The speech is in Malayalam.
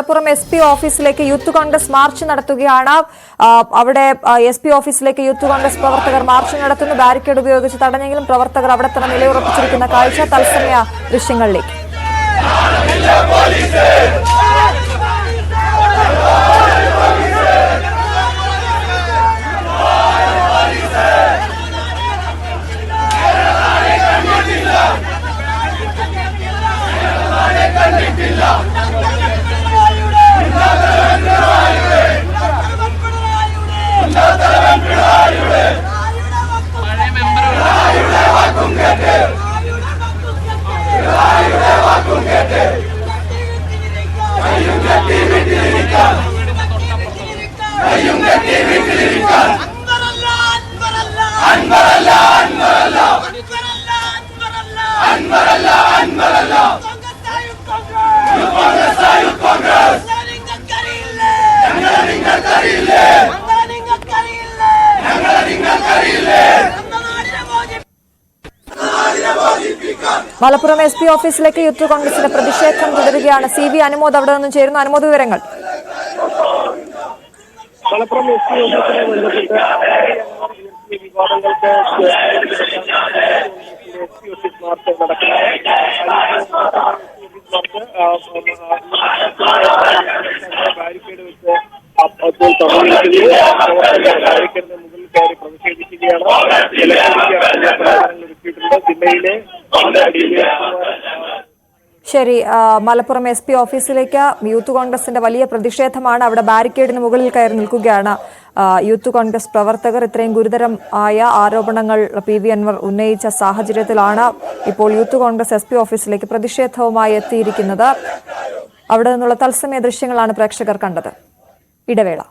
മലപ്പുറം SP ഓഫീസിലേക്ക് യൂത്ത് കോൺഗ്രസ് മാർച്ച് നടത്തുകയാണ്. അവിടെ SP ഓഫീസിലേക്ക് യൂത്ത് കോൺഗ്രസ് പ്രവർത്തകർ മാർച്ച് നടത്തുന്നു. ബാരിക്കേഡ് ഉപയോഗിച്ച് തടഞ്ഞെങ്കിലും പ്രവർത്തകർ അവിടെ തന്നെ നിലയുറപ്പിച്ചിരിക്കുന്ന കാഴ്ച തത്സമയ ദൃശ്യങ്ങളിലേക്ക്. മലപ്പുറം SP ഓഫീസിലേക്ക് യൂത്ത് കോൺഗ്രസിന്റെ പ്രതിഷേധം തുടരുകയാണ്. CV അനുമോദ് അവിടെ നിന്നും ചേരുന്നു. അനുമോദ്, വിവരങ്ങൾ. മലപ്പുറം SP ഓഫീസിനെ ബന്ധപ്പെട്ട് വിവാദങ്ങൾക്ക് ഓഫീസ് മാർച്ച് നടക്കുന്നത് ബാരിക്കേഡ് വെച്ച് ബാരിക്കേഡിന് മുകളിൽ കയറി പ്രതിഷേധിക്കുകയാണ്. ജില്ലയിലെ ശരി, മലപ്പുറം SP ഓഫീസിലേക്ക് യൂത്ത് കോൺഗ്രസിന്റെ വലിയ പ്രതിഷേധമാണ്. അവിടെ ബാരിക്കേഡിന് മുകളിൽ കയറി നിൽക്കുകയാണ് യൂത്ത് കോൺഗ്രസ് പ്രവർത്തകർ. ഇത്രയും ഗുരുതരം ആയ ആരോപണങ്ങൾ PV അൻവർ ഉന്നയിച്ച സാഹചര്യത്തിലാണ് ഇപ്പോൾ യൂത്ത് കോൺഗ്രസ് SP ഓഫീസിലേക്ക് പ്രതിഷേധവുമായി എത്തിയിരിക്കുന്നത്. അവിടെ നിന്നുള്ള തത്സമയ ദൃശ്യങ്ങളാണ് പ്രേക്ഷകർ കണ്ടത്. ഇടവേള.